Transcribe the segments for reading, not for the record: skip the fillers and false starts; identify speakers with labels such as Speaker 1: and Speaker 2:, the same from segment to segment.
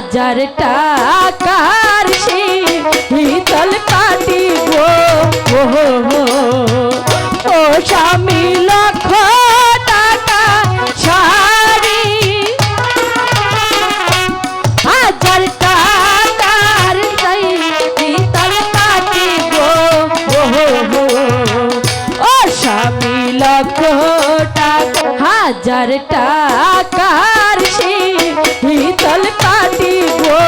Speaker 1: হাজার টাকার শীতল কাটি গো ও স্বামী লক্ষ টাকা শাড়ি হাজার টাকার শীতল কাটি গো ও স্বামী লক্ষ টাকা হাজার টাকার শীতল কাটি গো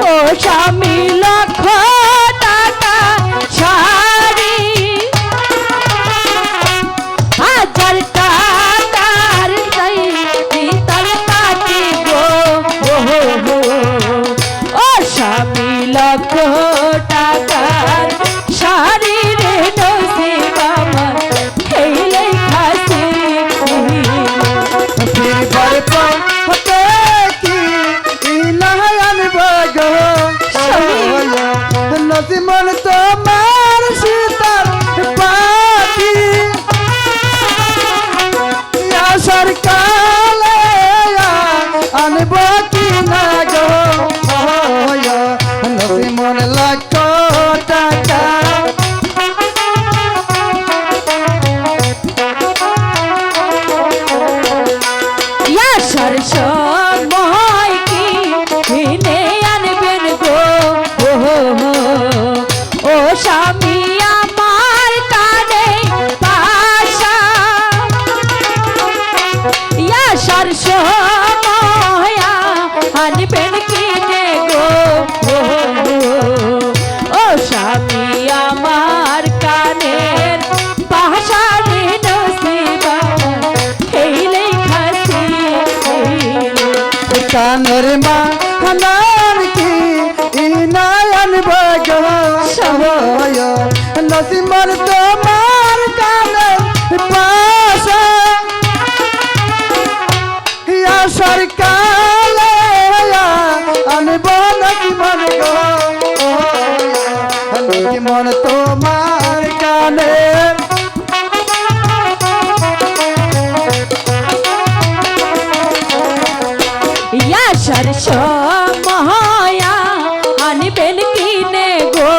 Speaker 1: ও স্বামী লক্ষ টাকা শাড়ি হাজার টাকার শীতল কাটি গো ও স্বামী লক্ষ টাকার শাড়ি রে নসিব আমার খেলে খাসি
Speaker 2: নসিমন তোমার শীতল পাখি আসার কালে আনব কি না গো নসিমন লাখ টাকা
Speaker 1: ইয়াসার সময় কি কিনে আনবেন গো ও স্বামী আমার কানে পাশা ইয়াসার সময় আনবেন কিনে গো ও স্বামী আমার কানের পাশা রে নসিব খেলে খাসি
Speaker 2: কানের মা হানার কি ইনায়ন বগো নসিমন তোমার কানে পাশা আসার কালে আনব নসিমন গো নসিমন তোমার কানে
Speaker 1: ইয়াসার সময় আনবেন কিনে গো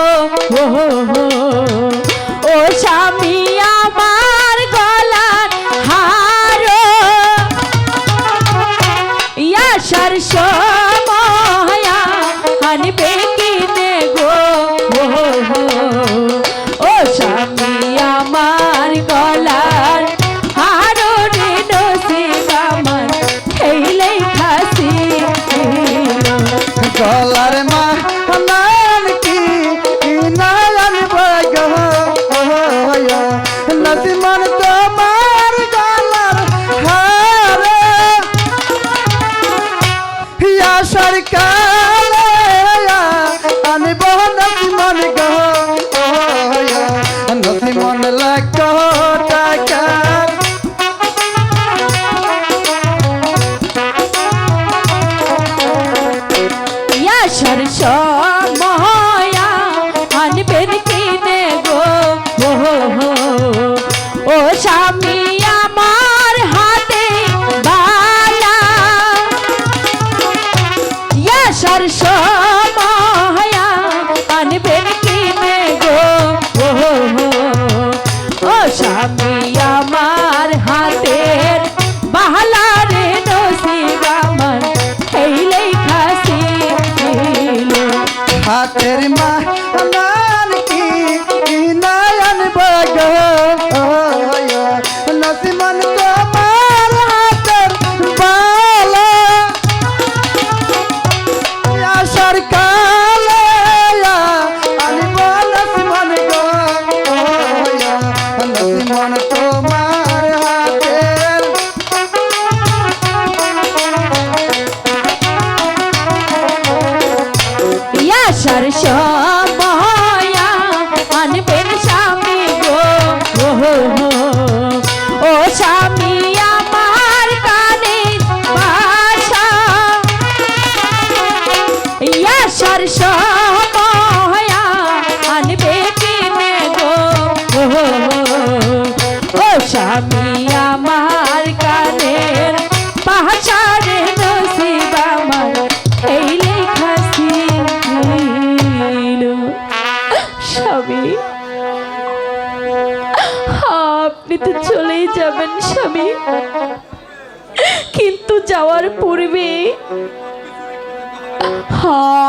Speaker 1: ও স্বামী আমার গলার হার ইয়াসার সময় আনবে কিনে গো ও স্বামী আমার গলার হার রে নসিব আমার খেলে খাসি
Speaker 2: গলার মা হানান কি ইনায়ন বগো নসিমন তোমার গলার হারে আসার কালে আনব নসিমন গো নসিমন লাখ টাকা
Speaker 1: ইয়াসার সময় আনবেন কিনে গো ও স্বামী আমার হাতে বালা ইয়াসার সময় আনবেন কিনে গো ও স্বামী আমার হাতের বালা রে নসিব আমার খেলে খাসি
Speaker 2: হাতের মা হানান কি ইনায়ন বগো নসিমন তোমার হাতের বালা আসার কালে আনব নসিমন গো নসিমন তোমার হাতের
Speaker 1: ইয়াসার সময় আনবেন স্বামী গো ও স্বামী আমার কানে বাসা ইয়াসার সময় আনবে কিনে গো ও স্বামী আমার কানের পাহাড়ে নসিব কিন্তু যাওয়ার পূর্বে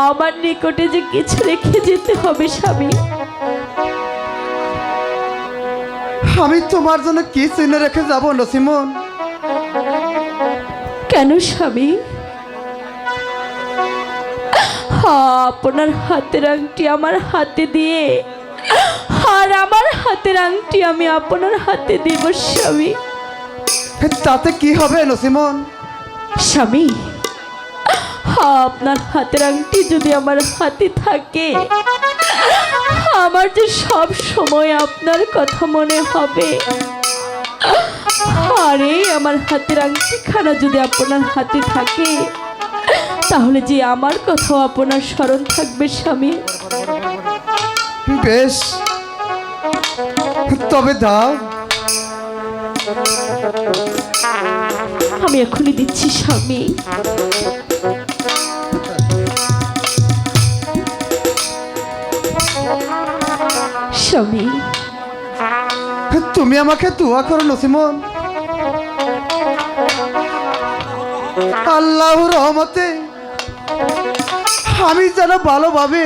Speaker 1: আমার নিকটে যে কিছু রেখে যেতে হবে স্বামী।
Speaker 2: আমি তোমার জন্য কি চিনে রেখে যাব নসিমন?
Speaker 1: কেন স্বামী? আপনার হাতের আংটি আমার হাতে দিয়ে আর আমার হাতের আংটি আমি আপনার হাতে দেব স্বামী।
Speaker 2: তাতে কি হবে নসিমন?
Speaker 1: স্বামী, আপনার হাতের আংটি যদি আমার হাতে থাকে, আমার যে সব সময় আপনার কথা মনে হবে। আরে আমার হাতের আংটিখানা যদি আপনার হাতে থাকে, তাহলে যে আমার কথাও আপনার স্মরণ থাকবে স্বামী।
Speaker 2: বেশ, তবে দাও।
Speaker 1: আমি এখনই দিচ্ছি স্বামী। স্বামী,
Speaker 2: তুমি আমাকে দোয়া করো নসিমন। আল্লাহর রহমতে আমি যেন ভালোভাবে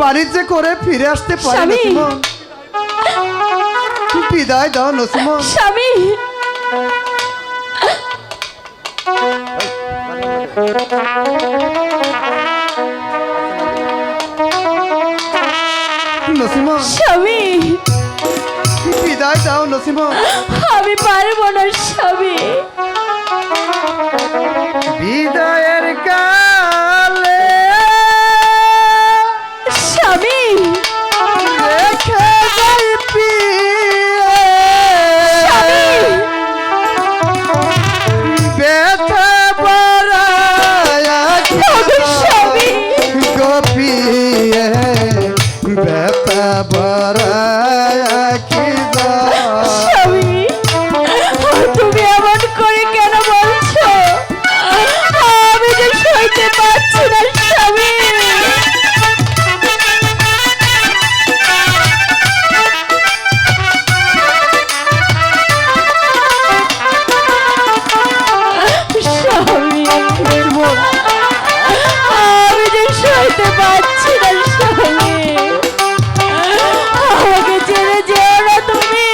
Speaker 2: বাণিজ্য করে ফিরে আসতে পারি
Speaker 1: স্বামী।
Speaker 2: নসিমন। বিদায় দাও নসিমন।
Speaker 1: স্বামী,
Speaker 2: নসিমন,
Speaker 1: স্বামী,
Speaker 2: বিদায় দাও নসিমন।
Speaker 1: আমি পারবো না স্বামী।
Speaker 2: বিদায়ের কালে
Speaker 1: স্বামী,
Speaker 2: রেখে যাই প্রিয়ে, ব্যথা বাড়ায়
Speaker 1: স্বামী,
Speaker 2: গোপিয়ে, ব্যথা বাড়ায় কি দাও।
Speaker 1: স্বামী, তুমি এমন করে কেন বলছো? আমি যে সইতে পারছি না স্বামী। স্বামী, আমি যে সইতে পারছি না স্বামী। আমাকে ছেড়ে যেও না তুমি।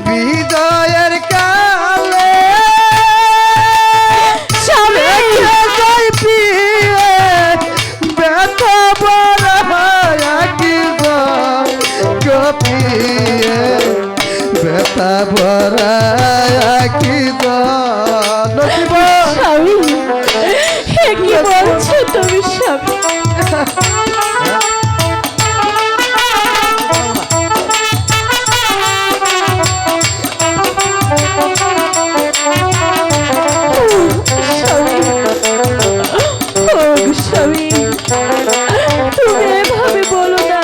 Speaker 2: বিদায়ের কালে
Speaker 1: স্বামী,
Speaker 2: রেখে যাই প্রিয়ে, ব্যথা বাড়ায় কি দাও। গোপিয়ে, ব্যথা বাড়ায় কি দাও। নসিমন,
Speaker 1: স্বামী, এ কি বলছো তুমি স্বামী? স্বামী, ও স্বামী, তুমি এভাবে বলো না।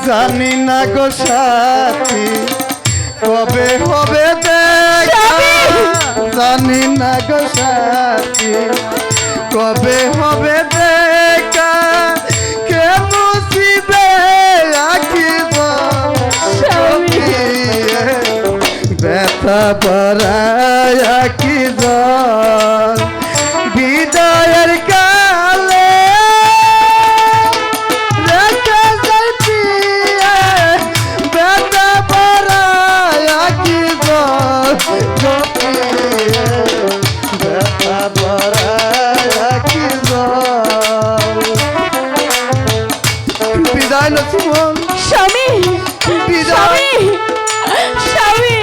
Speaker 2: জানি না গো সাথী কবে হবে দেখা। জানি না গো সাথী কবে হবে দেখা। কে বুঝিবে আঁকিব
Speaker 1: স্বামী,
Speaker 2: ব্যথা পড়ায় কি দল। বিদায়ের কালে রেখে যাই প্রিয়ে, ব্যথা পড়ায় কি দল। গোপিয়ে, ব্যথা পড়ায় কি দল। বিদায় নসিমন,
Speaker 1: স্বামী,
Speaker 2: বিদায়।
Speaker 1: স্বামী, স্বামী,